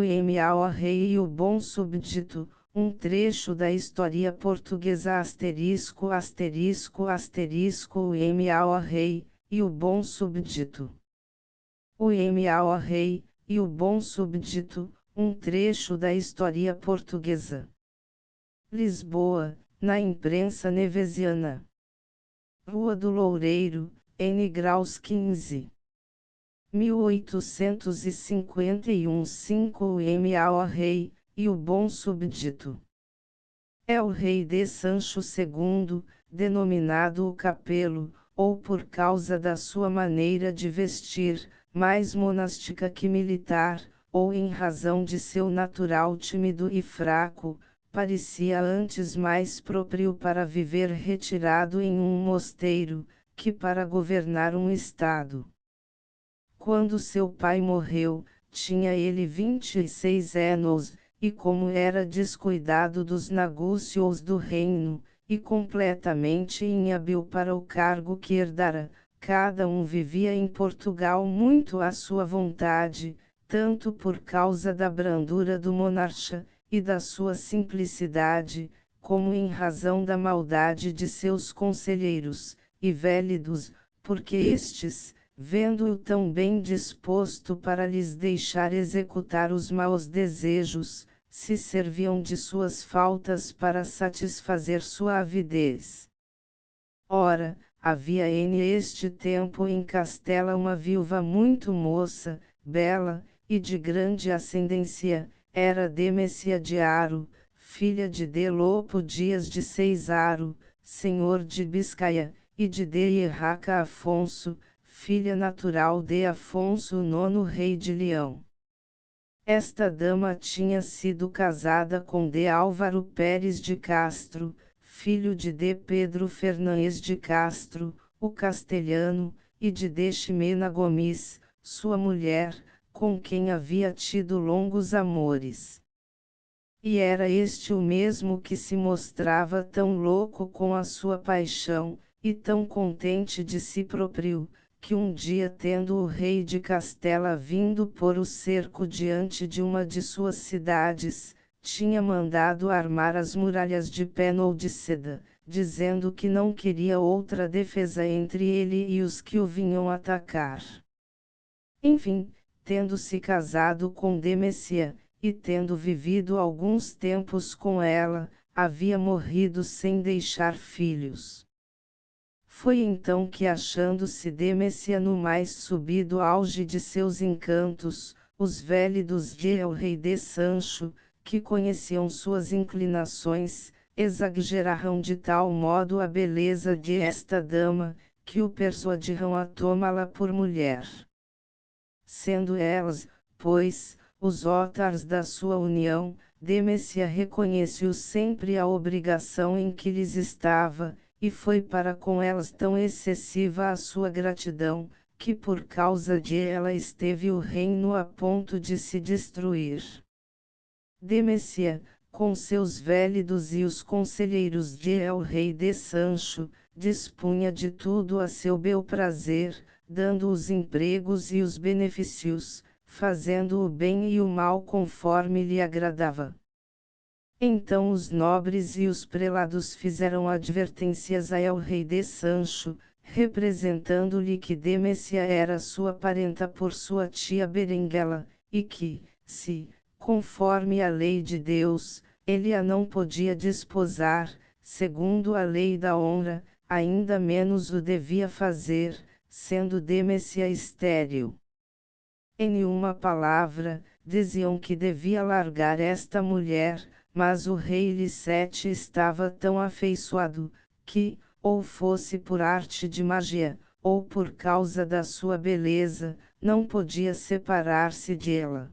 O Rei e o Bom Súbdito, um trecho da história portuguesa ***** O Rei, e o Bom Súbdito. O Rei, e o Bom Súbdito, um trecho da história portuguesa. Lisboa, na imprensa nevesiana. Rua do Loureiro, N. Graus 15. 1851 5 O Rei, e o Bom Súbdito. É o rei de Sancho II, denominado o Capelo, ou por causa da sua maneira de vestir, mais monástica que militar, ou em razão de seu natural tímido e fraco, parecia antes mais próprio para viver retirado em um mosteiro, que para governar um estado. Quando seu pai morreu, tinha ele 26 anos, e como era descuidado dos negócios do reino, e completamente inhábil para o cargo que herdara, cada um vivia em Portugal muito à sua vontade, tanto por causa da brandura do monarca, e da sua simplicidade, como em razão da maldade de seus conselheiros, e vélidos, porque estes, vendo-o tão bem disposto para lhes deixar executar os maus desejos, se serviam de suas faltas para satisfazer sua avidez. Ora, havia neste tempo em Castela uma viúva muito moça, bela, e de grande ascendência, era Demécia de Haro, filha de Lopo Dias de Cesário, senhor de Biscaia, e de Ierraca Afonso, filha natural de Afonso IX rei de Leão. Esta dama tinha sido casada com Álvaro Pérez de Castro, filho de Pedro Fernandes de Castro, o castelhano, e de Ximena Gomes, sua mulher, com quem havia tido longos amores. E era este o mesmo que se mostrava tão louco com a sua paixão, e tão contente de si próprio, que um dia tendo o rei de Castela vindo pôr o cerco diante de uma de suas cidades, tinha mandado armar as muralhas de pena ou de seda, dizendo que não queria outra defesa entre ele e os que o vinham atacar. Enfim, tendo-se casado com Demécia, e tendo vivido alguns tempos com ela, havia morrido sem deixar filhos. Foi então que, achando-se Demécia no mais subido auge de seus encantos, os vélidos de El Rei de Sancho, que conheciam suas inclinações, exageraram de tal modo a beleza de esta dama, que o persuadiram a tomá-la por mulher. Sendo elas, pois, os ótares da sua união, Demécia reconheceu sempre a obrigação em que lhes estava, e foi para com elas tão excessiva a sua gratidão, que por causa de ela esteve o reino a ponto de se destruir. Demécia, com seus vélidos e os conselheiros de El Rei de Sancho, dispunha de tudo a seu bel prazer, dando os empregos e os benefícios, fazendo o bem e o mal conforme lhe agradava. Então os nobres e os prelados fizeram advertências a El Rei de Sancho, representando-lhe que Demécia era sua parenta por sua tia Berenguela, e que, se, conforme a lei de Deus, ele a não podia desposar, segundo a lei da honra, ainda menos o devia fazer, sendo Demécia estéril. Em uma palavra, diziam que devia largar esta mulher, mas o rei Licete estava tão afeiçoado, que, ou fosse por arte de magia, ou por causa da sua beleza, não podia separar-se dela.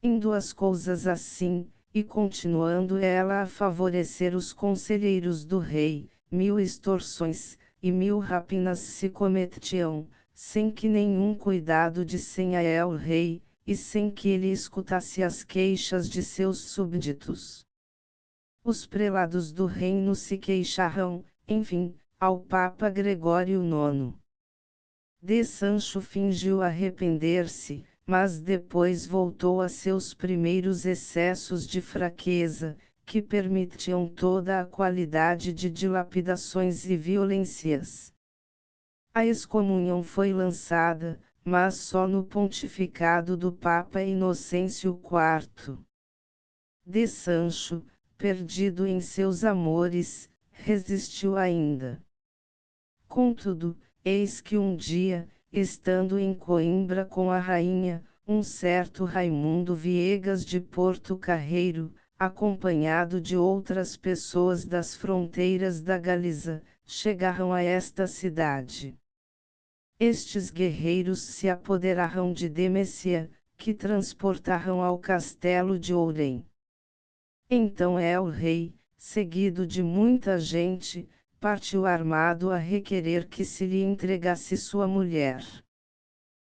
Indo as coisas assim, e continuando ela a favorecer os conselheiros do rei, 1000 extorsões, e 1000 rapinas se cometiam, sem que nenhum cuidado dissem a El Rei, e sem que ele escutasse as queixas de seus súbditos. Os prelados do reino se queixaram, enfim, ao Papa Gregório IX. De Sancho fingiu arrepender-se, mas depois voltou a seus primeiros excessos de fraqueza, que permitiam toda a qualidade de dilapidações e violências. A excomunhão foi lançada, mas só no pontificado do Papa Inocêncio IV. De Sancho, perdido em seus amores, resistiu ainda. Contudo, eis que um dia, estando em Coimbra com a rainha, um certo Raimundo Viegas de Porto Carreiro, acompanhado de outras pessoas das fronteiras da Galiza, chegaram a esta cidade. Estes guerreiros se apoderaram de Demécia, que transportaram ao castelo de Ourém. Então el-rei, seguido de muita gente, partiu armado a requerer que se lhe entregasse sua mulher.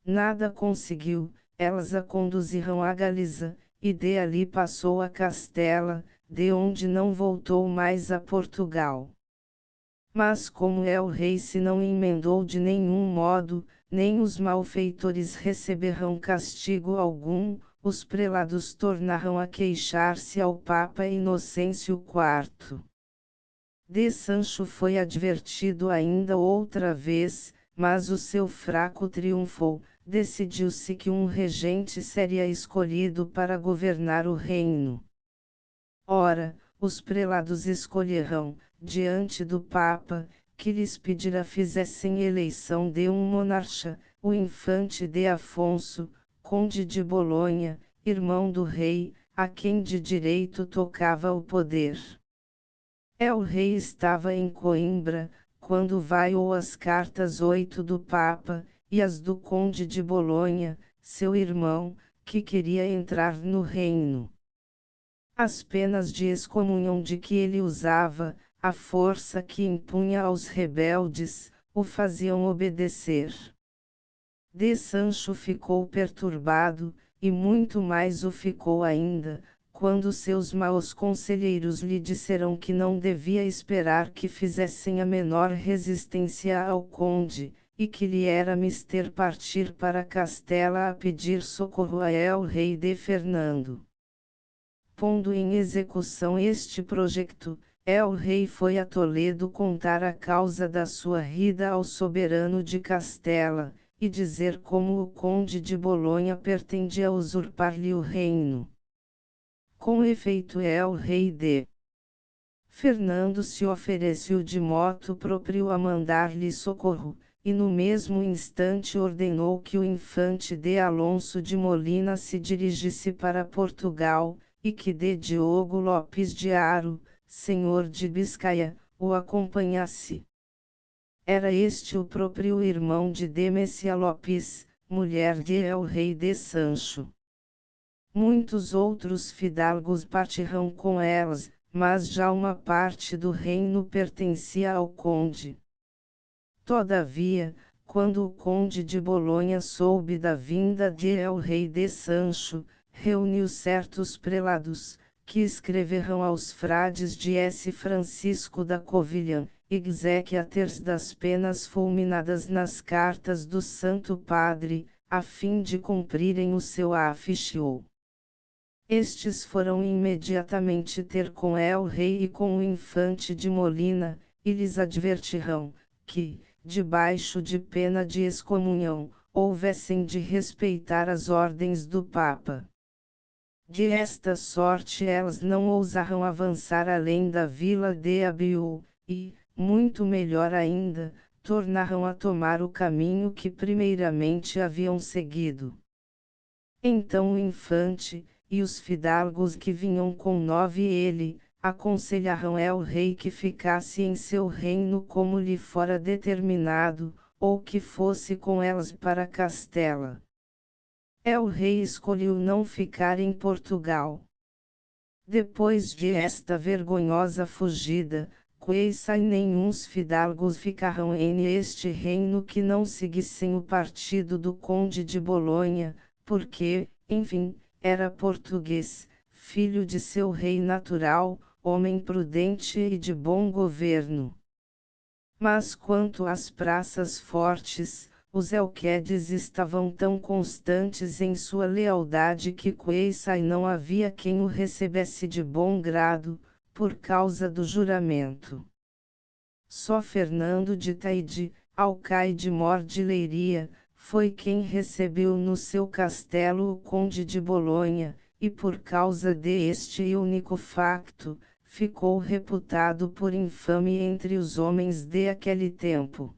Nada conseguiu, elas a conduziram a Galiza, e de ali passou a Castela, de onde não voltou mais a Portugal. Mas como el-rei se não emendou de nenhum modo, nem os malfeitores receberão castigo algum, os prelados tornaram a queixar-se ao Papa Inocêncio IV. De Sancho foi advertido ainda outra vez, mas o seu fraco triunfou. Decidiu-se que um regente seria escolhido para governar o reino. Ora, os prelados escolherão, diante do Papa, que lhes pedirá fizessem eleição de um monarca, o infante de Afonso, conde de Bolonha, irmão do rei, a quem de direito tocava o poder. El-rei estava em Coimbra, quando vaiou as cartas 8 do Papa, e as do conde de Bolonha, seu irmão, que queria entrar no reino. As penas de excomunhão de que ele usava, a força que impunha aos rebeldes, o faziam obedecer. De Sancho ficou perturbado, e muito mais o ficou ainda, quando seus maus conselheiros lhe disseram que não devia esperar que fizessem a menor resistência ao conde, e que lhe era mister partir para Castela a pedir socorro a el-rei de Fernando. Pondo em execução este projeto, el-rei foi a Toledo contar a causa da sua ida ao soberano de Castela, e dizer como o conde de Bolonha pretendia usurpar-lhe o reino. Com efeito el-rei de Fernando se ofereceu de motu próprio a mandar-lhe socorro, e no mesmo instante ordenou que o infante de Alonso de Molina se dirigisse para Portugal, e que de Diogo Lopes de Haro, senhor de Biscaia, o acompanhasse. Era este o próprio irmão de Demécia Lopes, mulher de el-rei de Sancho. Muitos outros fidalgos partiram com elas, mas já uma parte do reino pertencia ao conde. Todavia, quando o conde de Bolonha soube da vinda de el-rei de Sancho, reuniu certos prelados, que escreveram aos frades de S. Francisco da Covilhã, exequiaters das penas fulminadas nas cartas do Santo Padre, a fim de cumprirem o seu ofício. Estes foram imediatamente ter com el-rei e com o infante de Molina, e lhes advertirão, que, debaixo de pena de excomunhão, houvessem de respeitar as ordens do Papa. De esta sorte elas não ousaram avançar além da vila de Abiú, e, muito melhor ainda, tornaram a tomar o caminho que primeiramente haviam seguido. Então o infante, e os fidalgos que vinham com ele, aconselharam el-rei que ficasse em seu reino como lhe fora determinado, ou que fosse com elas para Castela. El-rei escolheu não ficar em Portugal. Depois de esta vergonhosa fugida, queissa e nenhuns fidalgos ficaram em este reino que não seguissem o partido do conde de Bolonha, porque, enfim, era português, filho de seu rei natural, homem prudente e de bom governo. Mas quanto às praças fortes, os Elquedes estavam tão constantes em sua lealdade que Kueisai não havia quem o recebesse de bom grado, por causa do juramento. Só Fernando de Taide, alcaide mor de Leiria, foi quem recebeu no seu castelo o conde de Bolonha, e por causa deste único facto, ficou reputado por infame entre os homens de aquele tempo.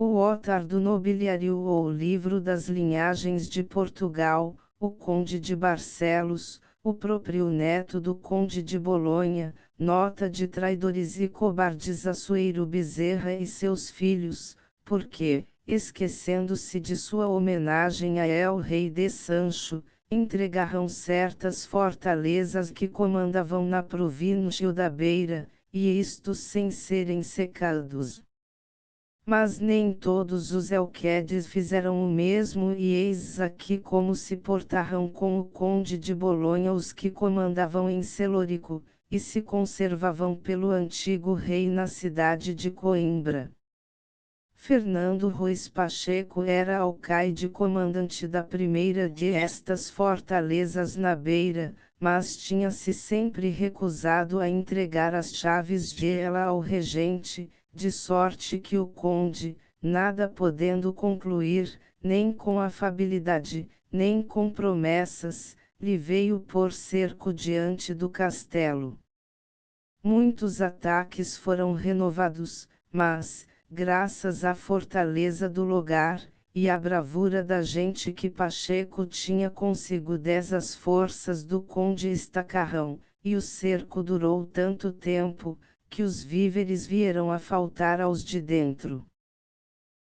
O Otar do Nobiliário ou Livro das Linhagens de Portugal, o Conde de Barcelos, o próprio neto do Conde de Bolonha, nota de traidores e cobardes Açoeiro Bezerra e seus filhos, porque, esquecendo-se de sua homenagem a El Rei de Sancho, entregaram certas fortalezas que comandavam na província da Beira, e isto sem serem secados. Mas nem todos os Elquedes fizeram o mesmo e eis aqui como se portaram com o conde de Bolonha os que comandavam em Celorico, e se conservavam pelo antigo rei na cidade de Coimbra. Fernando Ruiz Pacheco era alcaide comandante da primeira de estas fortalezas na Beira, mas tinha-se sempre recusado a entregar as chaves de ela ao regente, de sorte que o conde, nada podendo concluir, nem com afabilidade, nem com promessas, lhe veio pôr cerco diante do castelo. Muitos ataques foram renovados, mas, graças à fortaleza do lugar, e à bravura da gente que Pacheco tinha consigo as forças do conde estacarrão, e o cerco durou tanto tempo, que os víveres vieram a faltar aos de dentro.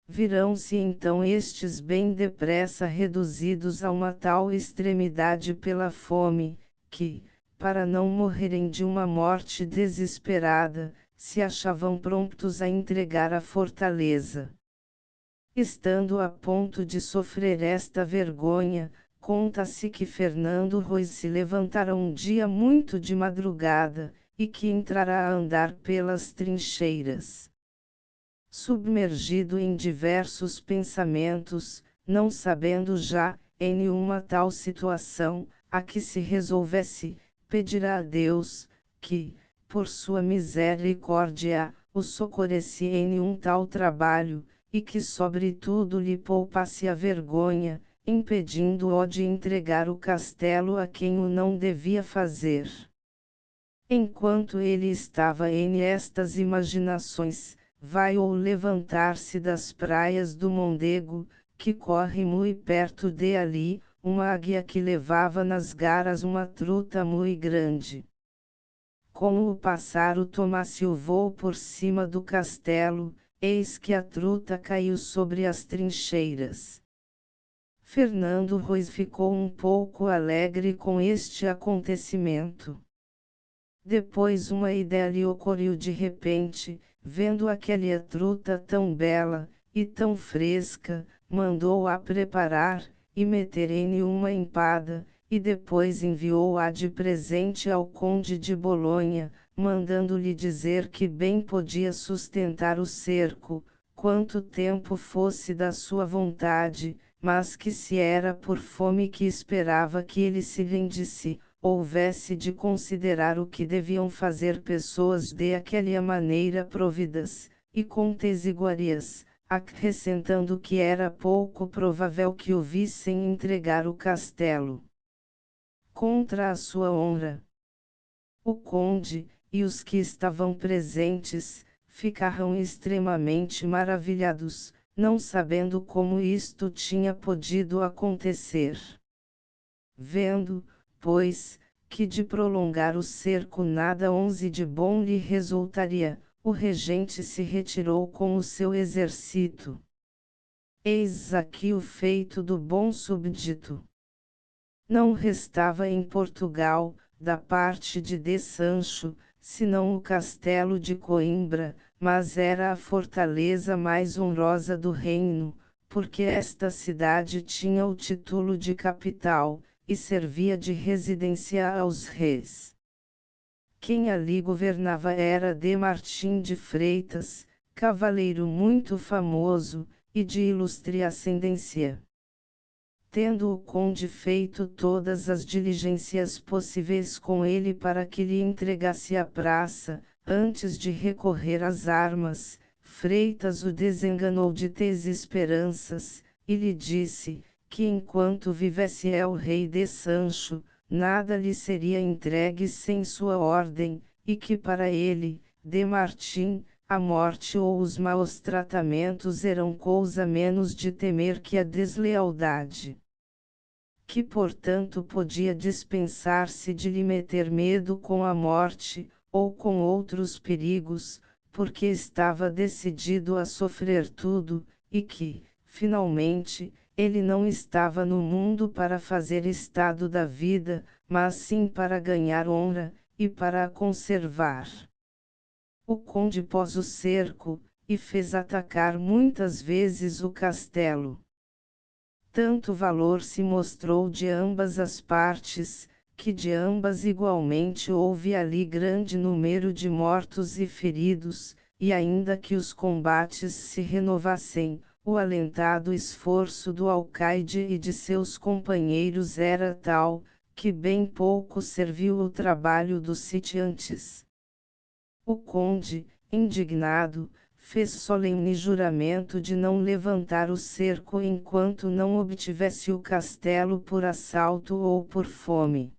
Virão-se então estes bem depressa reduzidos a uma tal extremidade pela fome, que, para não morrerem de uma morte desesperada, se achavam prontos a entregar a fortaleza. Estando a ponto de sofrer esta vergonha, conta-se que Fernando Ruiz se levantara um dia muito de madrugada, e que entrara a andar pelas trincheiras. Submergido em diversos pensamentos, não sabendo já, em nenhuma tal situação, a que se resolvesse, pedirá a Deus, que, por sua misericórdia, o socorresse em nenhum tal trabalho, e que sobretudo lhe poupasse a vergonha, impedindo-o de entregar o castelo a quem o não devia fazer. Enquanto ele estava em estas imaginações, vai-o levantar-se das praias do Mondego, que corre muito perto de ali, uma águia que levava nas garras uma truta muito grande. Como o pássaro tomasse o voo por cima do castelo, eis que a truta caiu sobre as trincheiras. Fernando Ruiz ficou um pouco alegre com este acontecimento. Depois uma ideia lhe ocorreu de repente, vendo aquela truta tão bela, e tão fresca, mandou-a preparar, e meter em uma empada, e depois enviou-a de presente ao conde de Bolonha, mandando-lhe dizer que bem podia sustentar o cerco, quanto tempo fosse da sua vontade, mas que se era por fome que esperava que ele se rendisse, houvesse de considerar o que deviam fazer pessoas de aquela maneira providas, e com tesiguarias, acrescentando que era pouco provável que o vissem entregar o castelo contra a sua honra. O conde, e os que estavam presentes, ficaram extremamente maravilhados, não sabendo como isto tinha podido acontecer. Vendo, pois, que de prolongar o cerco nada de bom lhe resultaria, o regente se retirou com o seu exército. Eis aqui o feito do bom súbdito. Não restava em Portugal, da parte de Sancho, senão o castelo de Coimbra, mas era a fortaleza mais honrosa do reino, porque esta cidade tinha o título de capital, e servia de residência aos reis. Quem ali governava era de Martim de Freitas, cavaleiro muito famoso, e de ilustre ascendência. Tendo o conde feito todas as diligências possíveis com ele para que lhe entregasse a praça, antes de recorrer às armas, Freitas o desenganou de tais esperanças, e lhe disse, que enquanto vivesse El Rei de Sancho, nada lhe seria entregue sem sua ordem, e que para ele, de Martim, a morte ou os maus tratamentos eram coisa menos de temer que a deslealdade. Que portanto podia dispensar-se de lhe meter medo com a morte, ou com outros perigos, porque estava decidido a sofrer tudo, e que, finalmente, ele não estava no mundo para fazer estado da vida, mas sim para ganhar honra, e para a conservar. O conde pôs o cerco, e fez atacar muitas vezes o castelo. Tanto valor se mostrou de ambas as partes, que de ambas igualmente houve ali grande número de mortos e feridos, e ainda que os combates se renovassem, o alentado esforço do alcaide e de seus companheiros era tal, que bem pouco serviu o trabalho dos sitiantes. O conde, indignado, fez solene juramento de não levantar o cerco enquanto não obtivesse o castelo por assalto ou por fome.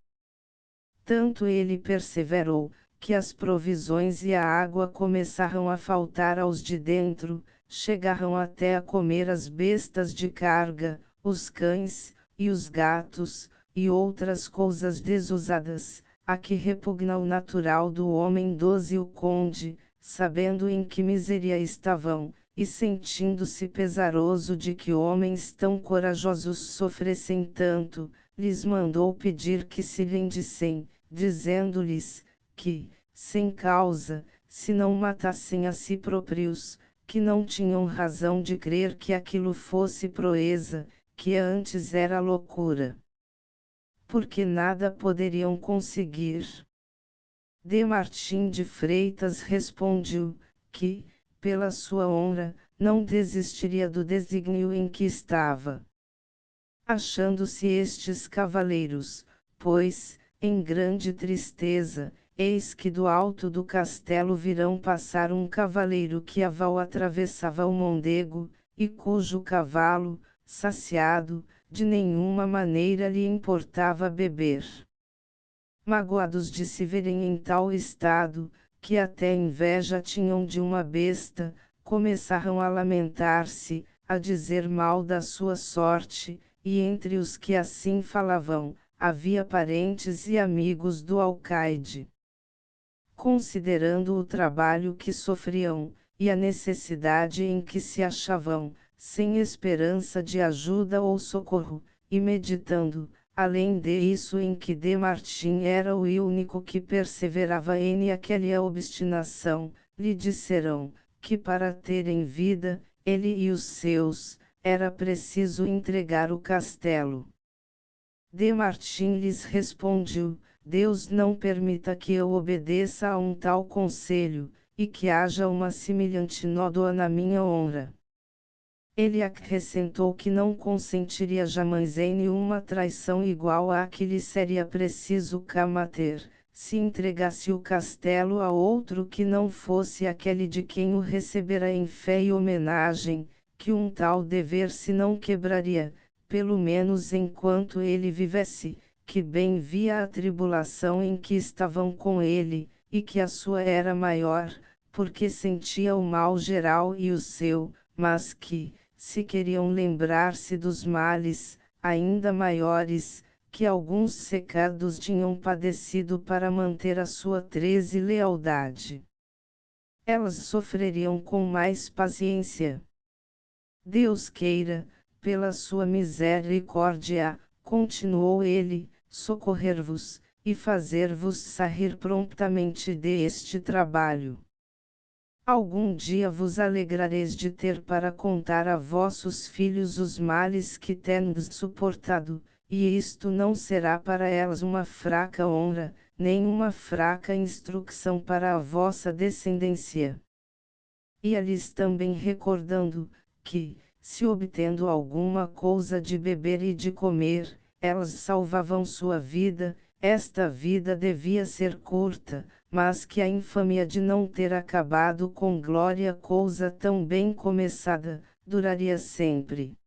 Tanto ele perseverou, que as provisões e a água começaram a faltar aos de dentro, chegaram até a comer as bestas de carga, os cães, e os gatos, e outras coisas desusadas, a que repugna o natural do homem doze. O conde, sabendo em que miséria estavam, e sentindo-se pesaroso de que homens tão corajosos sofressem tanto, lhes mandou pedir que se rendissem, dizendo-lhes, que, sem causa, se não matassem a si próprios, que não tinham razão de crer que aquilo fosse proeza, que antes era loucura. Porque nada poderiam conseguir. De Martim de Freitas respondeu, que, pela sua honra, não desistiria do desígnio em que estava. Achando-se estes cavaleiros, pois, em grande tristeza, eis que do alto do castelo virão passar um cavaleiro que a val atravessava o Mondego, e cujo cavalo, saciado, de nenhuma maneira lhe importava beber. Magoados de se verem em tal estado, que até inveja tinham de uma besta, começaram a lamentar-se, a dizer mal da sua sorte, e entre os que assim falavam, havia parentes e amigos do alcaide. Considerando o trabalho que sofriam, e a necessidade em que se achavam, sem esperança de ajuda ou socorro, e meditando, além de isso em que de Martim era o único que perseverava em aquela obstinação, lhe disseram, que para terem vida, ele e os seus, era preciso entregar o castelo. De Martim lhes respondeu, Deus não permita que eu obedeça a um tal conselho, e que haja uma semelhante nódoa na minha honra. Ele acrescentou que não consentiria jamais em nenhuma traição igual à que lhe seria preciso combater, se entregasse o castelo a outro que não fosse aquele de quem o recebera em fé e homenagem, que um tal dever se não quebraria, pelo menos enquanto ele vivesse, que bem via a tribulação em que estavam com ele, e que a sua era maior, porque sentia o mal geral e o seu, mas que, se queriam lembrar-se dos males, ainda maiores, que alguns secados tinham padecido para manter a sua treze lealdade, elas sofreriam com mais paciência. Deus queira, pela sua misericórdia, continuou ele, socorrer-vos, e fazer-vos sair prontamente deste trabalho. Algum dia vos alegrareis de ter para contar a vossos filhos os males que tendes suportado, e isto não será para elas uma fraca honra, nem uma fraca instrução para a vossa descendência. Ia-lhes também recordando, que, se obtendo alguma coisa de beber e de comer, elas salvavam sua vida. Esta vida devia ser curta, mas que a infâmia de não ter acabado com glória, coisa tão bem começada, duraria sempre.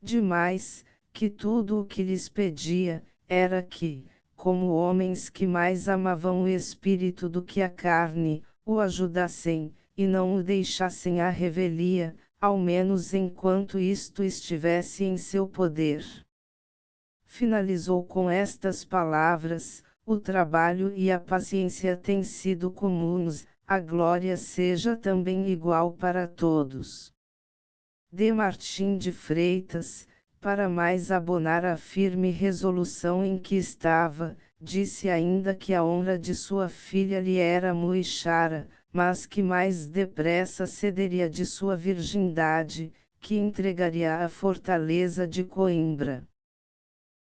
Demais, que tudo o que lhes pedia, era que, como homens que mais amavam o espírito do que a carne, o ajudassem, e não o deixassem à revelia, ao menos enquanto isto estivesse em seu poder. Finalizou com estas palavras: o trabalho e a paciência têm sido comuns, a glória seja também igual para todos. D. Martim de Freitas, para mais abonar a firme resolução em que estava, disse ainda que a honra de sua filha lhe era muito cara, mas que mais depressa cederia de sua virgindade, que entregaria a fortaleza de Coimbra.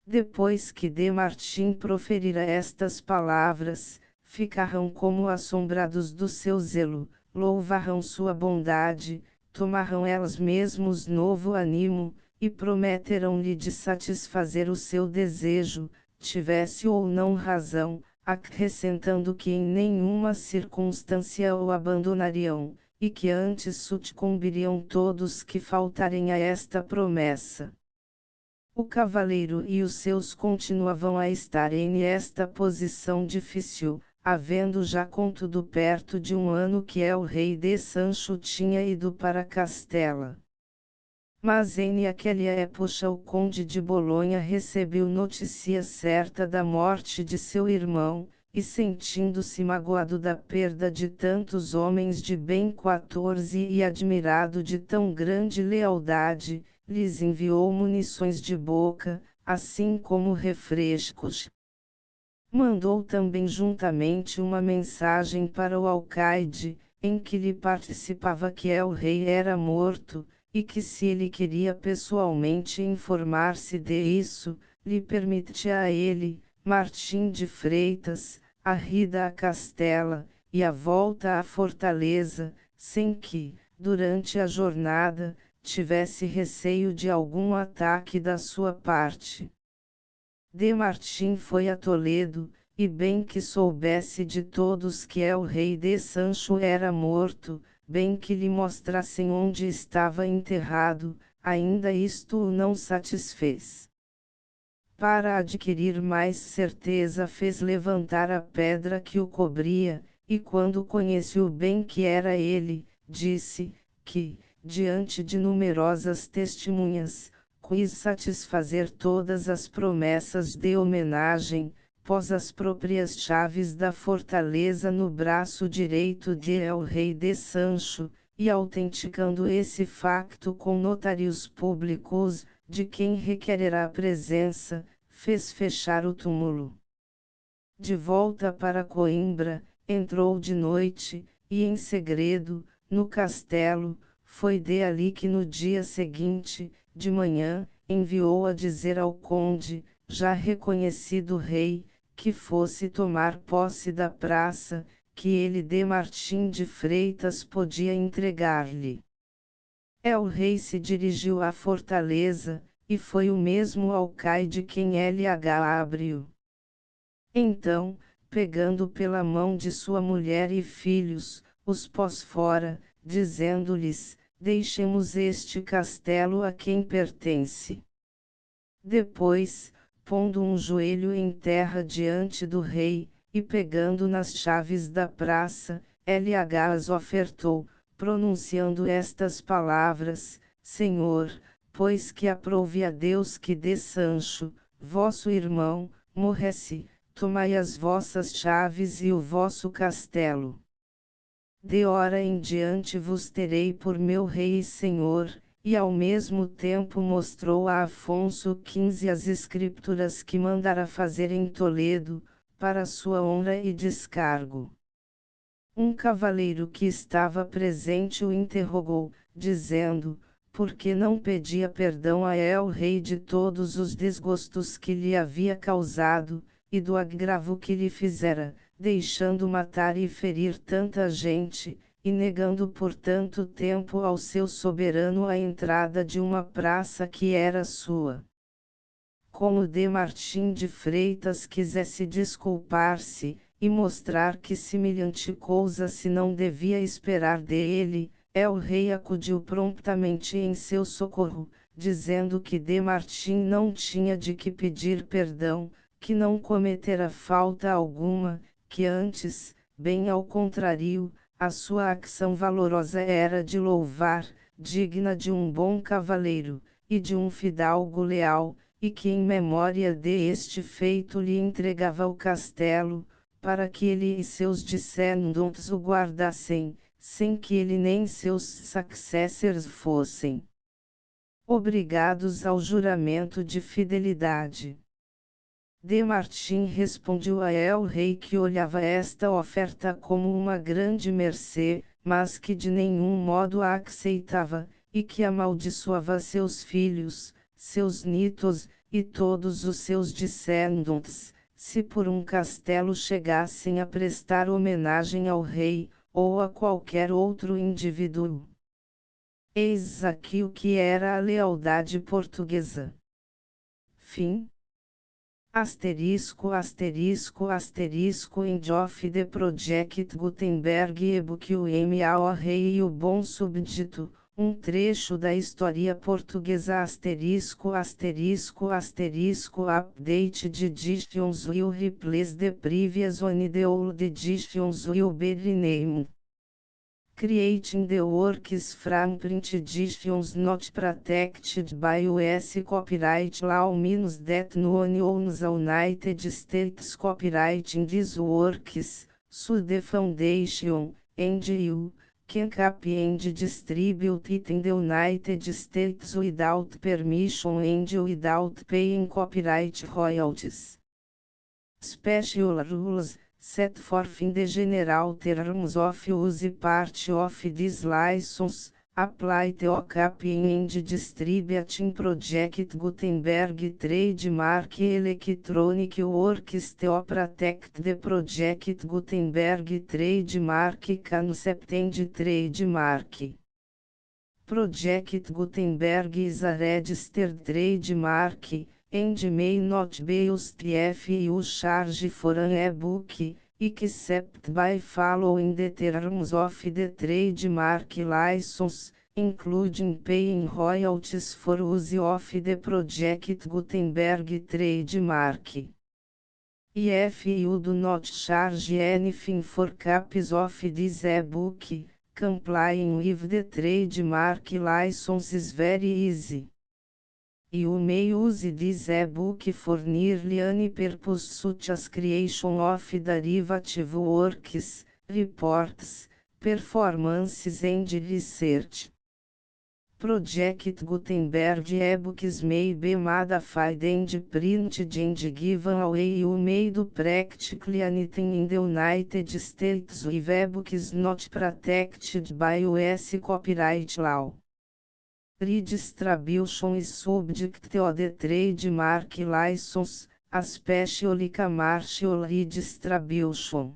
Depois que D. Martim proferira estas palavras, ficaram como assombrados do seu zelo, louvaram sua bondade, tomaram elas mesmos novo ânimo, e prometeram-lhe de satisfazer o seu desejo, tivesse ou não razão, acrescentando que em nenhuma circunstância o abandonariam, e que antes sucumbiriam todos que faltarem a esta promessa. O cavaleiro e os seus continuavam a estar em esta posição difícil, havendo já contudo perto de um ano que o rei de Sancho tinha ido para Castela. Mas em aquela época o conde de Bolonha recebeu notícia certa da morte de seu irmão, e sentindo-se magoado da perda de tantos homens de bem 14 e admirado de tão grande lealdade, lhes enviou munições de boca, assim como refrescos. Mandou também juntamente uma mensagem para o alcaide, em que lhe participava que o rei era morto, e que se ele queria pessoalmente informar-se de isso, lhe permitia a ele, Martim de Freitas, a ida a Castela, e a volta à fortaleza, sem que, durante a jornada, tivesse receio de algum ataque da sua parte. D. Martim foi a Toledo, e bem que soubesse de todos que o rei de Sancho era morto, bem que lhe mostrassem onde estava enterrado, ainda isto o não satisfez. Para adquirir mais certeza fez levantar a pedra que o cobria, e quando conheceu bem que era ele, disse, que, diante de numerosas testemunhas, quis satisfazer todas as promessas de homenagem, pôs as próprias chaves da fortaleza no braço direito de el rei de Sancho, e autenticando esse facto com notários públicos, de quem requererá a presença, fez fechar o túmulo. De volta para Coimbra, entrou de noite, e em segredo, no castelo. Foi de ali que no dia seguinte, de manhã, enviou a dizer ao conde, já reconhecido rei, que fosse tomar posse da praça, que ele de Martim de Freitas podia entregar-lhe. El rei se dirigiu à fortaleza, e foi o mesmo alcaide quem lhe abriu. Então, pegando pela mão de sua mulher e filhos, os pôs fora, dizendo-lhes: deixemos este castelo a quem pertence. Depois, pondo um joelho em terra diante do rei, e pegando nas chaves da praça, as ofertou, pronunciando estas palavras: Senhor, pois que aprove a Deus que de Sancho, vosso irmão, morresse, tomai as vossas chaves e o vosso castelo. De hora em diante vos terei por meu rei e senhor, e ao mesmo tempo mostrou a Afonso XV as escrituras que mandara fazer em Toledo, para sua honra e descargo. Um cavaleiro que estava presente o interrogou, dizendo, por que não pedia perdão a el rei de todos os desgostos que lhe havia causado, e do agravo que lhe fizera, deixando matar e ferir tanta gente, e negando por tanto tempo ao seu soberano a entrada de uma praça que era sua. Como de Martim de Freitas quisesse desculpar-se, e mostrar que semelhante coisa se não devia esperar dele, el-rei acudiu prontamente em seu socorro, dizendo que de Martim não tinha de que pedir perdão, que não cometera falta alguma, que antes, bem ao contrário, a sua ação valorosa era de louvar, digna de um bom cavaleiro, e de um fidalgo leal, e que em memória de este feito lhe entregava o castelo, para que ele e seus descendentes o guardassem, sem que ele nem seus sucessores fossem obrigados ao juramento de fidelidade. De Martim respondeu a el-rei que olhava esta oferta como uma grande mercê, mas que de nenhum modo a aceitava, e que amaldiçoava seus filhos, seus netos, e todos os seus descendentes, se por um castelo chegassem a prestar homenagem ao rei, ou a qualquer outro indivíduo. Eis aqui o que era a lealdade portuguesa. Fim. End of the Project Gutenberg e-book o M.A.O. Rei e o Bom Súbdito, um trecho da história portuguesa update editions will replace the previous one the old editions will be renamed. Creating the works from print editions not protected by US copyright law means that no one owns a United States copyright in these works, so the foundation, and you, can copy and distribute it in the United States without permission and without paying copyright royalties. Special rules set forth in the general terms of use part of this license, apply to copying and distributing Project Gutenberg trademark electronic works to protect the Project Gutenberg trademark concept and trademark. Project Gutenberg is a registered trademark, and may not be used if you charge for an e-book, except by following the terms of the trademark license, including paying royalties for use of the Project Gutenberg trademark. If you do not charge anything for copies of this e-book, complying with the trademark license is very easy. You may use this e-book for nearly any purpose such as creation of derivative works, reports, performances and research. Project Gutenberg e-books may be modified and printed and given away. You may do practically anything in the United States with e-books not protected by US copyright law. Redistribution is subject to the trademark license, especially commercial redistribution.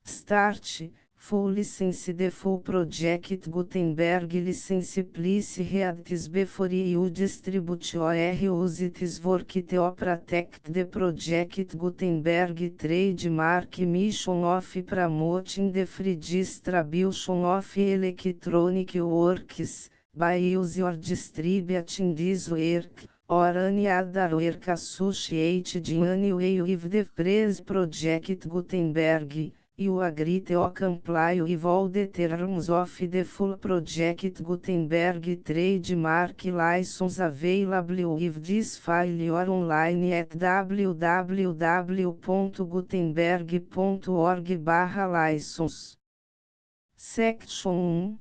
Start, full license. The full Project Gutenberg license please read this before you distribute or use this work to protect the Project Gutenberg trademark mission of promoting the free distribution of electronic works, by use or distributing this work, or any other work associated in any way with the phrase Project Gutenberg. You agree to comply with all the terms of the full Project Gutenberg trademark license available with this file or online at www.gutenberg.org/license. Section 1.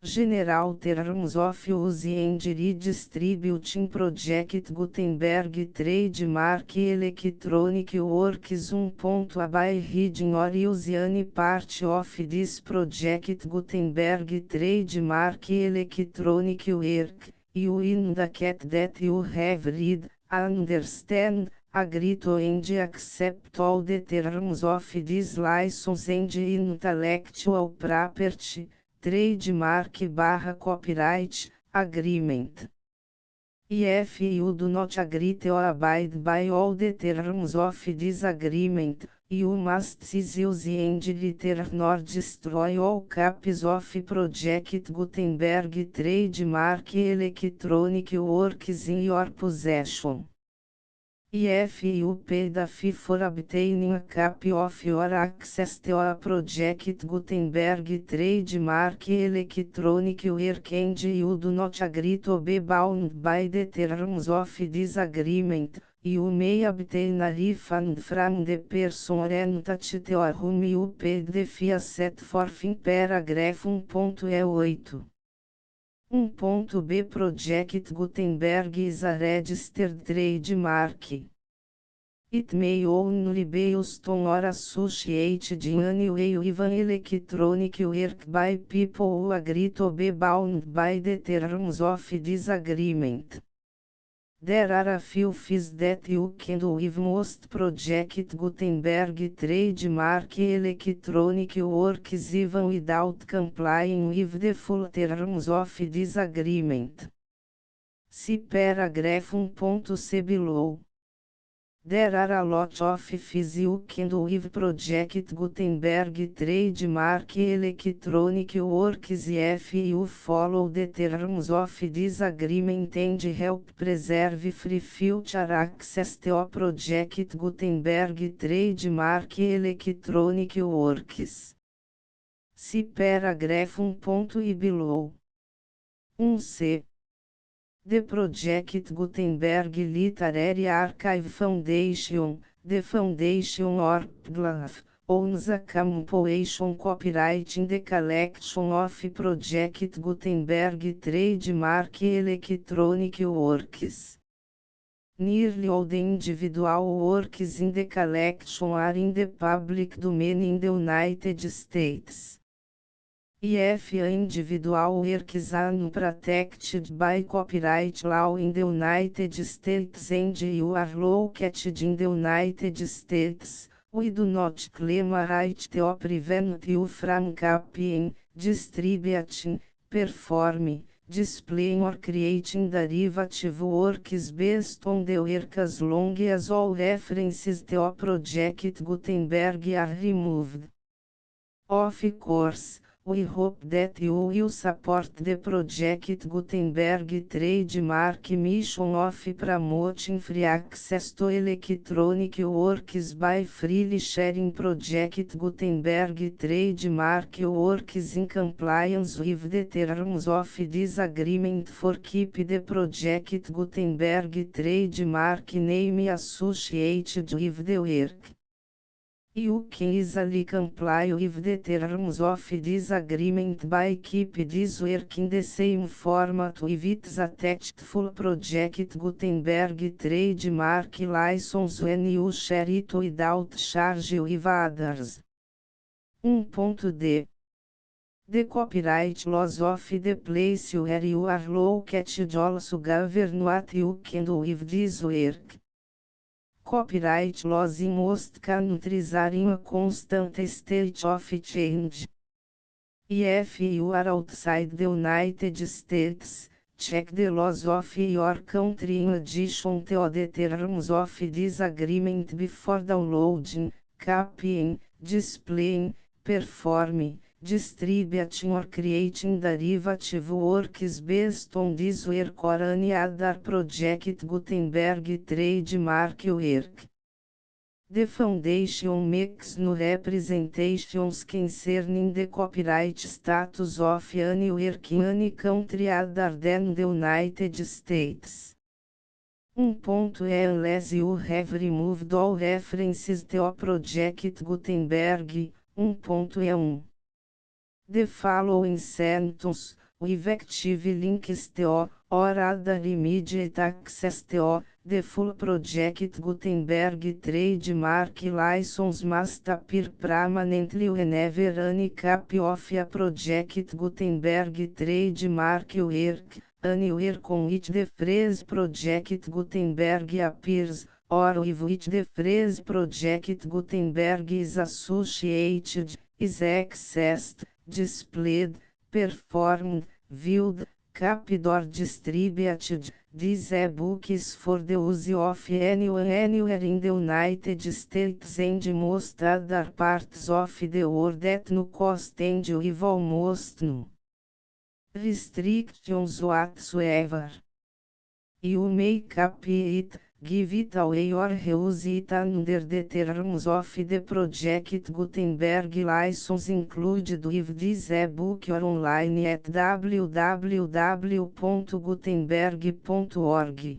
General Terms of Use and Redistributing Project Gutenberg Trademark Electronic Works 1. By reading or use any part of this Project Gutenberg Trademark Electronic Work, you indicate that you have read, understand, agree to and accept all the terms of this license and intellectual property, trademark/copyright, agreement. If you do not agree to abide by all the terms of this agreement, you must cease use and litter nor destroy all copies of Project Gutenberg trademark electronic works in your possession. If you pay the fee for obtaining a copy of your access to a Project Gutenberg trademark electronic work and you do not agree to be bound by the terms of this agreement, you may obtain a refund from the person or entity to whom you paid the fee set forth in paragraph 1.8. 1.b Project Gutenberg is a registered trademark. It may only be used on or associated in any way with an electronic work by people who agree to be bound by the terms of this agreement. There are a few fees that you can do with most Project Gutenberg trademark electronic works even without complying with the full terms of this agreement. See paragraph 1.c below. There are a lot of fees you can do with Project Gutenberg trademark electronic works if you follow the terms of this agreement and help preserve free future access to Project Gutenberg trademark electronic works. See paragraph 1.i below. 1c. The Project Gutenberg Literary Archive Foundation, the foundation or PGLAF, owns a compilation copyright in the collection of Project Gutenberg trademark electronic works. Nearly all the individual works in the collection are in the public domain in the United States. If individual works are unprotected by copyright law in the United States and you are located in the United States, we do not claim a right to prevent you from copying, distributing, performing, displaying or creating derivative works based on the work as long as all references to Project Gutenberg are removed. Of course, we hope that you will support the Project Gutenberg trademark mission of promoting free access to electronic works by freely sharing Project Gutenberg trademark works in compliance with the terms of this agreement for keep the Project Gutenberg trademark name associated with the work. You can easily comply with the terms of this agreement by keep this work in the same format with its attached full Project Gutenberg trademark license when you share it without charge with others. 1.d. The copyright laws of the place where you are located also govern what you can do with this work. Copyright laws in most countries are in a constant state of change. If you are outside the United States, check the laws of your country in addition to the terms of this agreement before downloading, copying, displaying, performing, distributing or creating derivative works based on this work or any other Project Gutenberg trademark work. The Foundation makes no representations concerning the copyright status of any work in any country other than the United States. 1.e Unless you have removed all references to Project Gutenberg. 1.e1. The following sentence, with active links to, or other immediate access to, the full Project Gutenberg trademark license must appear permanently whenever any copy of a Project Gutenberg trademark work, anywhere on which the phrase Project Gutenberg appears, or with the phrase Project Gutenberg is associated, is accessed, displayed, performed, viewed, copied or distributed. This e-book is for the use of anyone anywhere in the United States and most other parts of the world at no cost and with almost no restrictions whatsoever. You may copy it, give it away or reuse it under the terms of the Project Gutenberg license included with this e-book or online at www.gutenberg.org.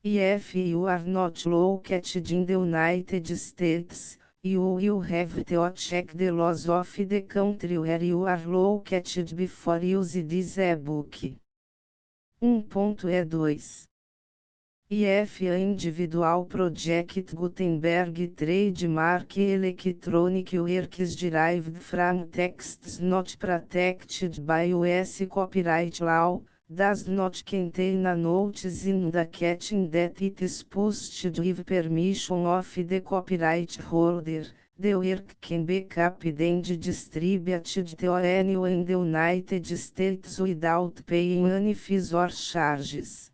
If you are not located in the United States, you will have to check the laws of the country where you are located before use this e-book. 1.E2 If a individual project Gutenberg trademark electronic works derived from texts not protected by US copyright law, does not contain a notice indicating that it is posted with permission of the copyright holder, the work can be copied and distributed to anyone in the United States without paying any fees or charges.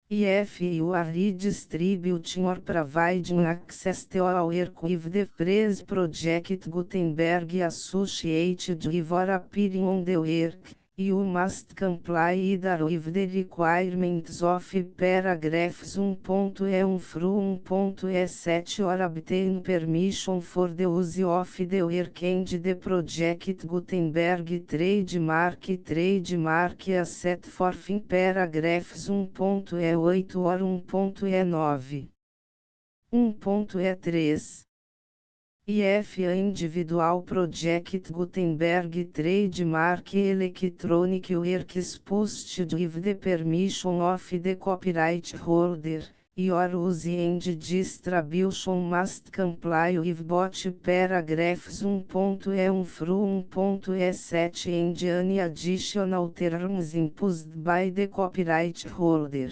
If you are redistributing or providing access to a work with the phrase Project Gutenberg associated with or appearing on the work, you must comply either with the requirements of paragraphs 1.E1 through 1.E7 or obtain permission for the use of the work and the Project Gutenberg trademark as set forth in paragraphs 1.E8 or 1.E9. 1.E3 If a individual project Gutenberg trademark electronic works posted with the permission of the copyright holder, your use and distribution must comply with both paragraphs 1.E1 through 1.E7 and any additional terms imposed by the copyright holder.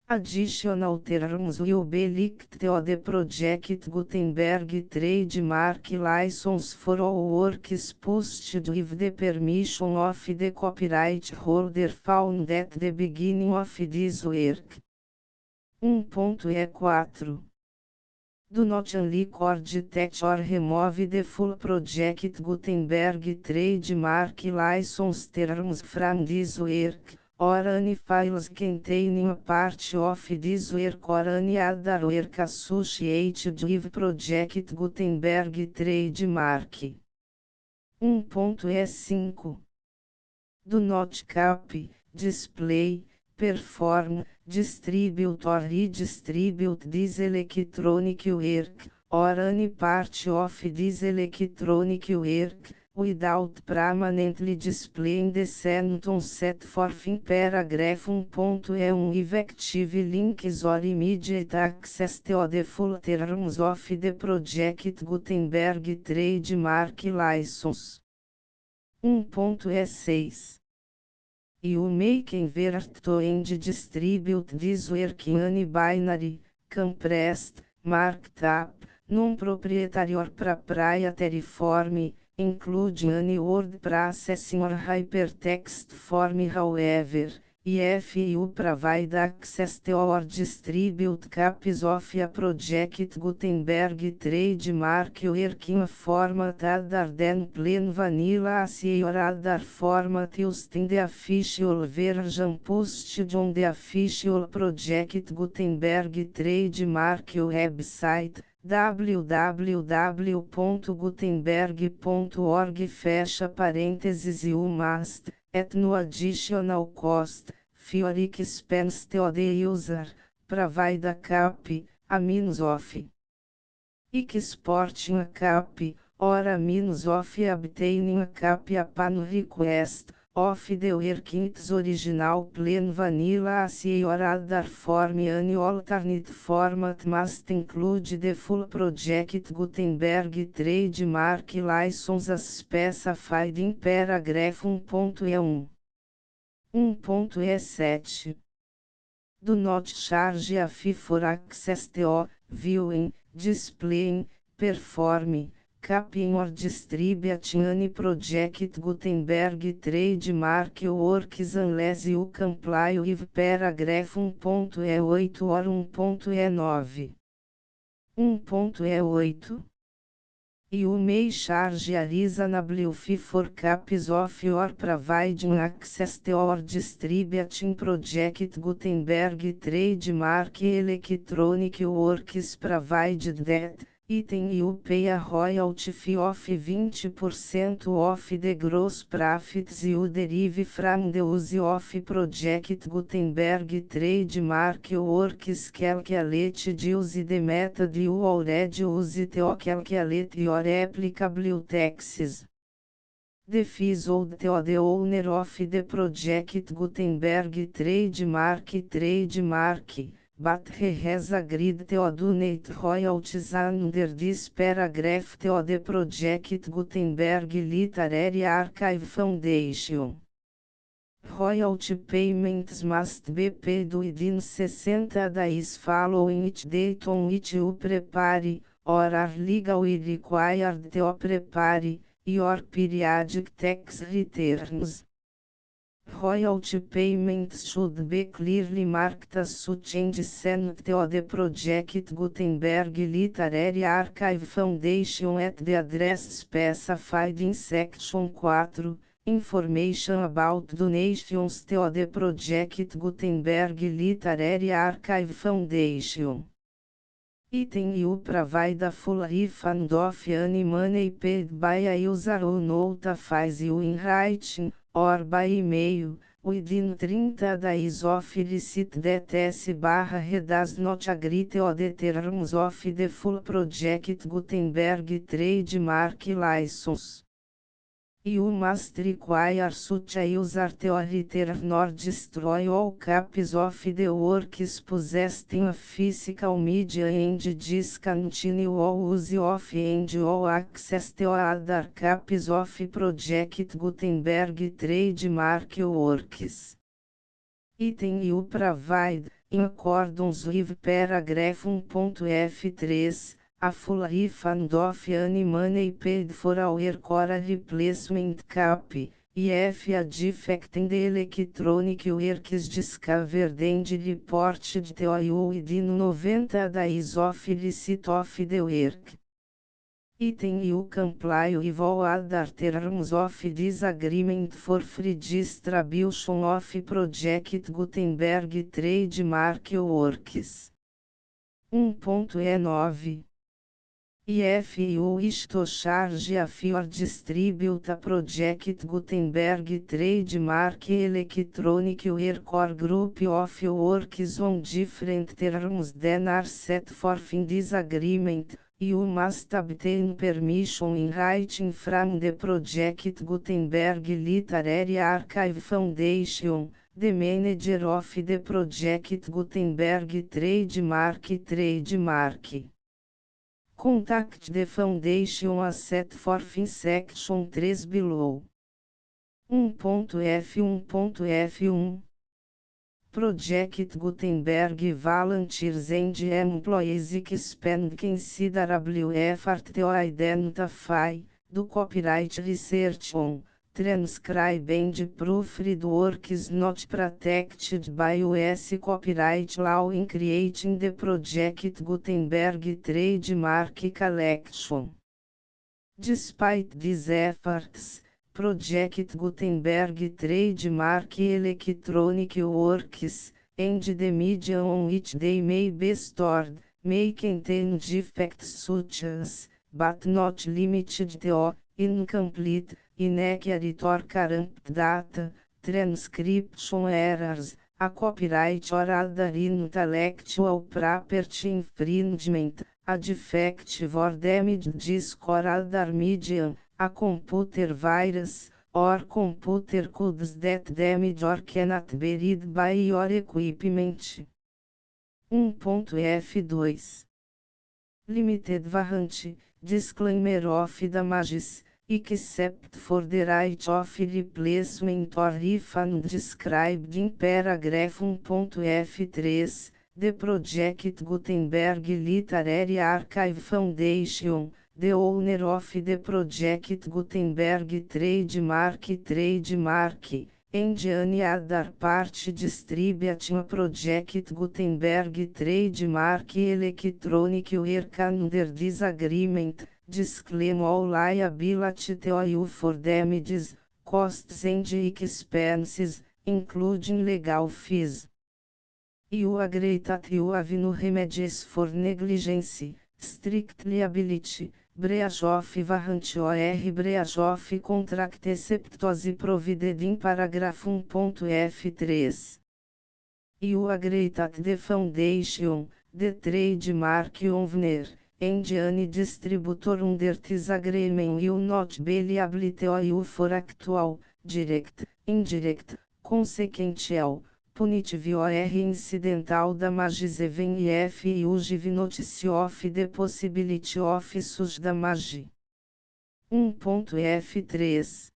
Additional terms will be linked to the Project Gutenberg trademark license for all works posted with the permission of the copyright holder found at the beginning of this work. 1.E4 Do not unrecord that or remove the full Project Gutenberg trademark license terms from this work, or any files containing a part of this work or any other work associated with Project Gutenberg trademark. 1.E5 Do not copy, display, perform, distribute or redistribute this electronic work, or any part of this electronic work, without permanently displaying the sentence set forth in paragraph 1.E1 effective links or immediate access to the full terms of the Project Gutenberg trademark license. 1.E6 You may convert to and distribute this work in any binary, compressed, marked up, non-proprietary or proprietary form, including any word processing or hypertext form. However, if you provide access to or distribute copies of a Project Gutenberg trademark work in a format other than plain vanilla ASCII or other format used in the official version posted on the official Project Gutenberg trademark website, www.gutenberg.org fecha parênteses you must, at no additional cost, for expense to the user, provide a copy, a means of exporting a copy, or a means of obtaining a copy upon request, of the work in its original plain vanilla ASCII or other form. Any alternate format must include the full Project Gutenberg trademark license as specified in paragraph 1.E1. 1.E7 do not charge a fee for access to, viewing, displaying, performing, copying or distributing any project Gutenberg trademark works unless you comply with paragraph 1.E8 or 1.E9. 1.E8 You may charge a reasonable fee for copies of your providing access to or distributing project Gutenberg trademark electronic works provided that, item you pay a royalty fee of 20% of the gross profits you derive from the use of project Gutenberg trademark works calculated use the method you already use to calculate your applicable taxes. The fees owed to the owner of the project Gutenberg trademark, but he has agreed to donate royalties under this paragraph to the project Gutenberg Literary Archive Foundation. Royalty payments must be paid within 60 days following each date on which you prepare, or are legally required to prepare, your periodic tax returns. Royalty payments should be clearly marked as such and sent to the project Gutenberg Literary Archive Foundation at the address specified in Section 4, Information about donations to the project Gutenberg Literary Archive Foundation. Item you provide a full refund of any money paid by a user who notifies you in writing, or by email, within 30 days of receipt that S/he does not agree to the terms of the full project Gutenberg trademark license. You must require such a user to return or destroy all copies of the works possessed in a physical media and discontinue all use of and all access to other copies of project Gutenberg trademark works. Item you provide, in accordance with paragraph 1.F3, a full refund of any money paid for a work or a replacement copy, if a defect in the electronic work is discovered and reported to you within 90 days of receipt of the work. Item you comply with all other terms of this agreement for free distribution of project Gutenberg trademark works. 1.E9 If you wish to charge a fee or distribute a project Gutenberg trademark electronic work or group of works on different terms than are set forth in this agreement, you must obtain permission in writing from the project Gutenberg Literary Archive Foundation, the manager of the project Gutenberg trademark. Contact the foundation as set forth in section 3 below. 1.F1.F1 Project Gutenberg volunteers and employees expend considerable effort to identify, do copyright research on, transcribe and proofread works not protected by US copyright law in creating the project Gutenberg trademark collection. Despite these efforts, Project Gutenberg trademark electronic works, and the media on which they may be stored, may contain defects such as, but not limited to, incomplete, inaccurate or corrupt data, transcription errors, a copyright or other intellectual property infringement, a defective or damaged disk or other medium, a computer virus, or computer codes that damage or cannot be read by your equipment. 1.F2 Limited warranty, disclaimer of damages, except for the right of replacement or refund described in paragraph 1.f3, the Project Gutenberg Literary Archive Foundation, the owner of the Project Gutenberg trademark, and any other party distributing Project Gutenberg trademark electronic work under this agreement, disclaim all liability to you for damages, costs and expenses, including legal fees. You agree that you have no remedies for negligence, strict liability, breach of warranty or breach of contract except as provided in paragraph 1.f3. You agree that the foundation, the trademark owner, and any distributor under this agreement will not be liable to you for actual, direct, indirect, consequential, punitive or incidental damages even if you give notice of the possibility of such damage. 1.f3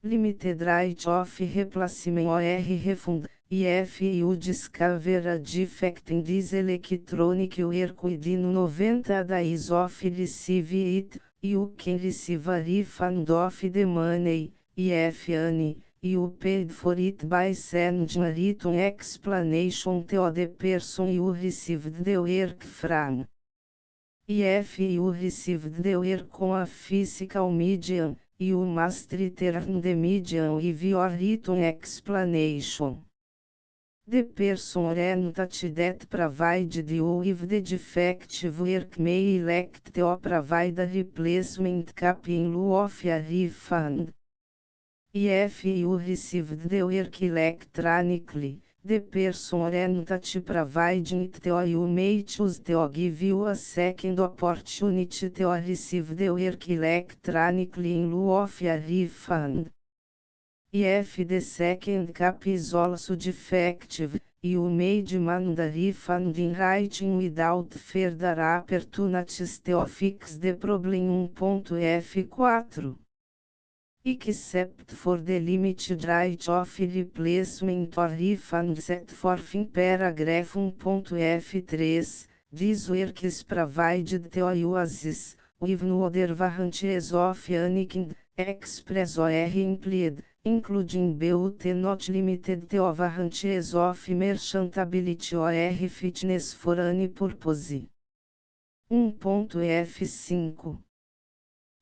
Limited right of replacement or refund, if you discover a defect in this electronic work within 90 days of receive it, you can receive a refund of the money, if any. You paid for it by sending a written explanation to the person you received the work from. If you received the work on a physical medium, you must return the medium with your written explanation. The person or entity that provided you with the defective work may elect to provide a replacement cap in lieu of a refund. If you received the work electronically, the person or entity providing it to you may choose to give you a second opportunity to receive the work electronically in lieu of a refund. If the second cap is also defective, you may demand a refund in writing without further opportunities to fix the problem. 1.f4 Except for the limited right of replacement or refund set forth in paragraph 1.f3, this work is provided to you as is, with no other warranties of any kind, express or implied, including but not limited to warranties of merchantability or fitness for any purpose. 1.f5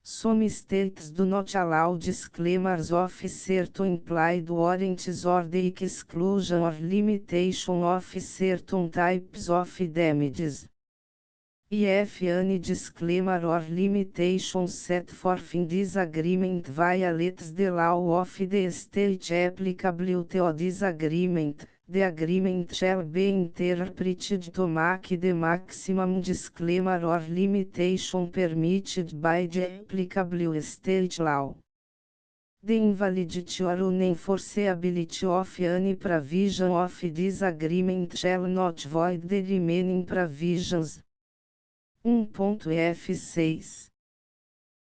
Some states do not allow disclaimers of certain implied warranties or the exclusion or limitation of certain types of damages. If any disclaimer or limitation set forth in this agreement violates the law of the state applicable to this agreement, the agreement shall be interpreted to make the maximum disclaimer or limitation permitted by the applicable state law. The invalidity or unenforceability of any provision of this agreement shall not void the remaining provisions. 1.f6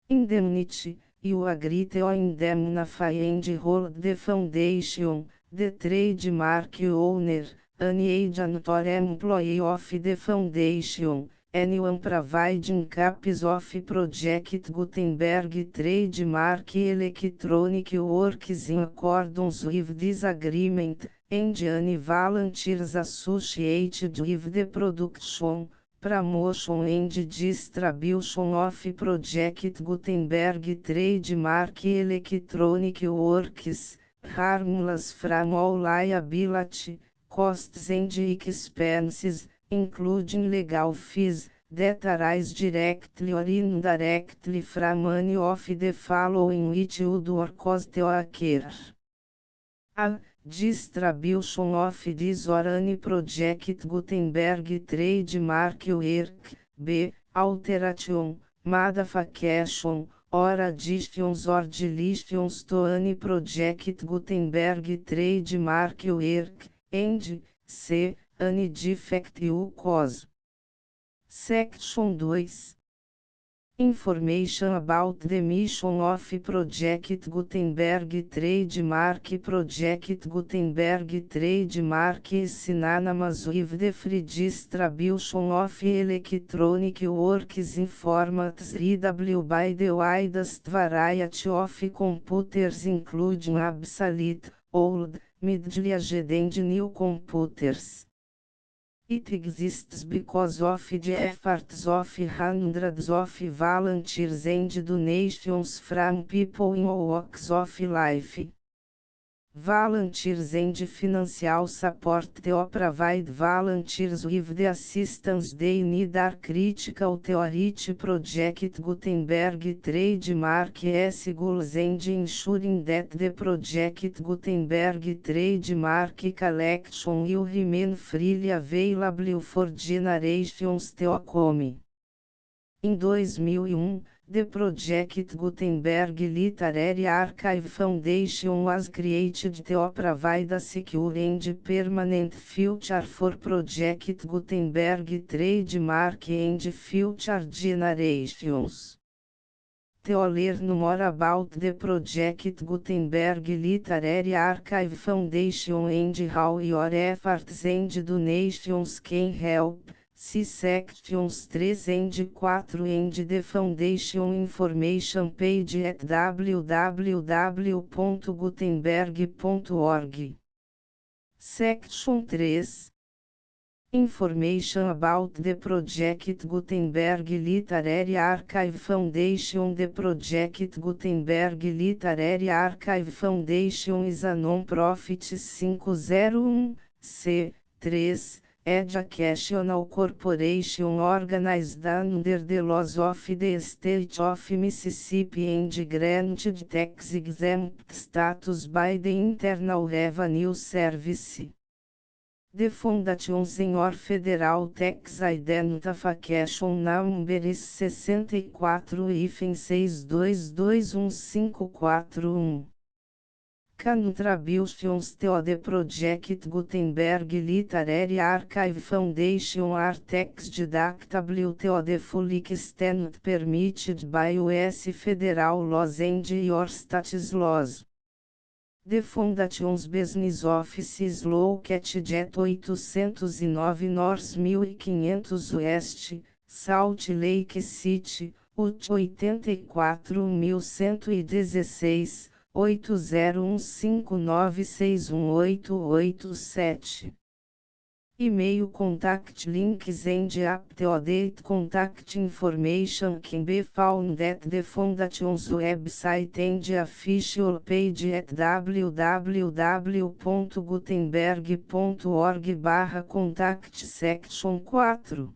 Indemnity, you agree to indemnify and hold the foundation, the trademark owner, any agent or employee of the foundation, anyone providing copies of Project Gutenberg trademark electronic works in accordance with this agreement, and any volunteers associated with the production, promotion and distribution of Project Gutenberg trademark electronic works, harmless from all liability, costs and expenses, including legal fees, that arise directly or indirectly from any of the following which would or cause to occur. A. Distribution of this or any Project Gutenberg trademark work. B. Alteration, modification, or additions or deletions to any Project Gutenberg trademark work, and C. Any defect you cause. Section 2. Information about the mission of Project Gutenberg Trademark Project Gutenberg Trademark is synonymous with the free distribution of electronic works in formats readable by the widest variety of computers including obsolete, old, middle-aged and new computers. It exists because of the efforts of hundreds of volunteers and donations from people in all walks of life. Volunteers and financial support to provide volunteers with the assistance they need are critical to reach Project Gutenberg trademark goals and ensuring that the Project Gutenberg trademark collection will remain freely available for generations to come. Em 2001, the Project Gutenberg Literary Archive Foundation was created to provide a secure and permanent future for Project Gutenberg trademark and future generations. To learn more about the Project Gutenberg Literary Archive Foundation and how your efforts and donations can help, see sections 3 and 4 and the Foundation information page at www.gutenberg.org. Section 3. Information about the Project Gutenberg Literary Archive Foundation. The Project Gutenberg Literary Archive Foundation is a non-profit 501(c)(3) educational corporation organized under the laws of the State of Mississippi and granted tax-exempt status by the Internal Revenue Service. The foundation Senior Federal Tax Identification Number is 64-6221541. Contributions to the Project Gutenberg Literary Archive Foundation are tax deductible to the full extent permitted by U.S. federal laws and your state's laws. The Foundation's business office is located at 809 North 1500 West, Salt Lake City, Utah 84116, 8015961887. E-mail contact links and up-to-date contact information can be found at the Foundation's website and official page at www.gutenberg.org/contact section 4.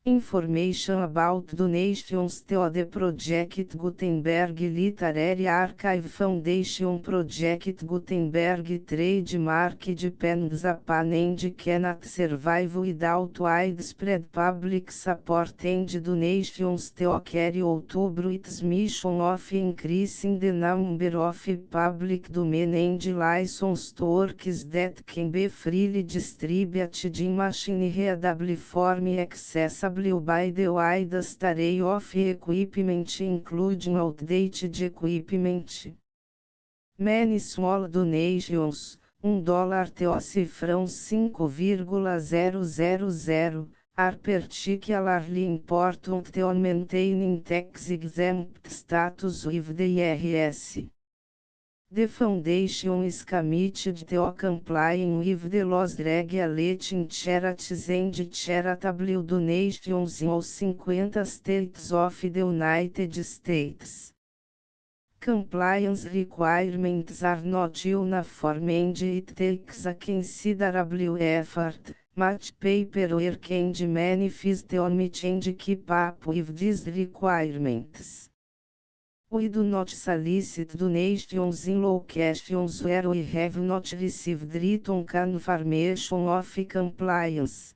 Information about donations to the Project Gutenberg Literary Archive Foundation. Project Gutenberg trademark depends upon and cannot survive without widespread public support and donations to carry out its mission of increasing the number of public domain and licensed works that can be freely distributed in machine-readable form accessible by the widest array of equipment including outdated equipment. Many small donations, $1 to cifrão 5,000, are particularly important to maintaining tax-exempt status with the IRS. The Foundation is committed to complying with the laws regulating charities and charitable donations in all 50 states of the United States. Compliance requirements are not uniform and it takes a considerable effort, much paperwork and many fees to meet and keep up with these requirements. We do not solicit donations in locations where we have not received written confirmation of compliance.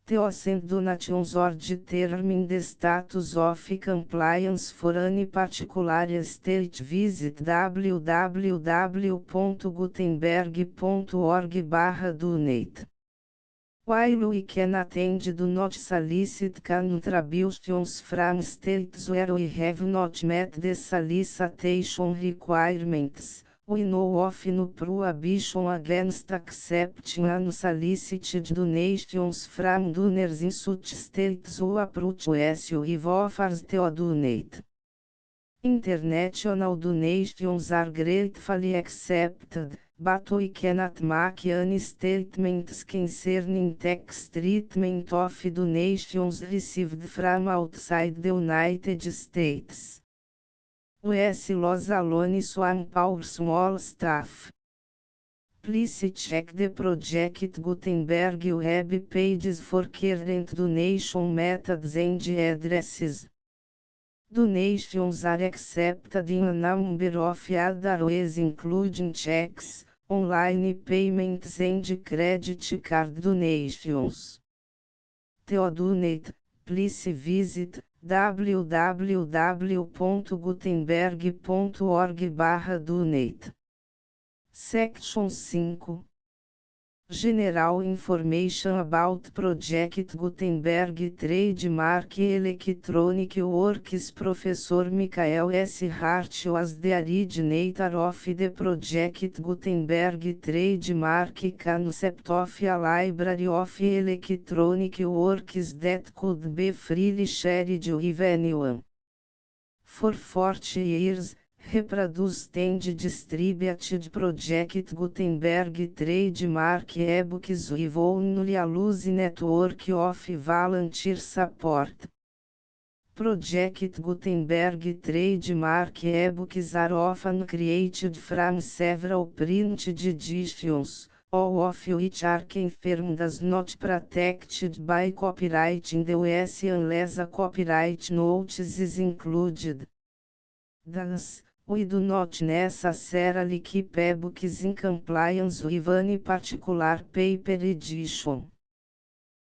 To send donations or determine the status of compliance for any particular state, visit www.gutenberg.org/donate. While we can attend do not solicit contributions from states where we have not met the solicitation requirements, we know of no prohibition against accepting unsolicited donations from donors in such states who approach us with offers to donate. International donations are gratefully accepted, but we cannot make any statements concerning tax treatment of donations received from outside the United States. U.S. Los Alones one Power Small Staff. Please check the Project Gutenberg web pages for current donation methods and addresses. Donations are accepted in a number of other ways including checks, online payments and credit card donations. To donate, please visit www.gutenberg.org/donate. Section 5. General Information about Project Gutenberg Trademark Electronic Works. Professor Michael S. Hart was the originator of the Project Gutenberg Trademark concept of a library of electronic works that could be freely shared with anyone. For 40 years, reproduced and distributed Project Gutenberg trademark ebooks with only a loose network of volunteer support. Project Gutenberg trademark ebooks are often created from several printed editions, all of which are confirmed as not protected by copyright in the US unless a copyright notice is included. Thus, we do not necessarily keep ebooks in compliance with any particular paper edition.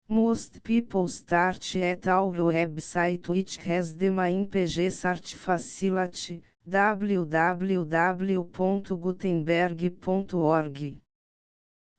Most people start at our website, which has the main page search facility, www.gutenberg.org.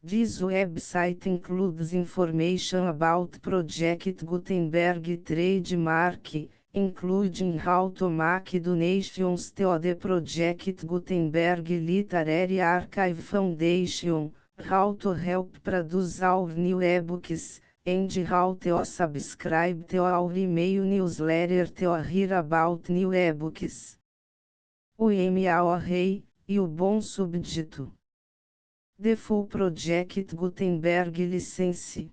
This website includes information about Project Gutenberg trademark, including how to make donations to the Project Gutenberg Literary Archive Foundation, how to help produce our new ebooks, and how to subscribe to our email newsletter to hear about new ebooks. O MAORREI, e o bom subdito. The full Project Gutenberg license.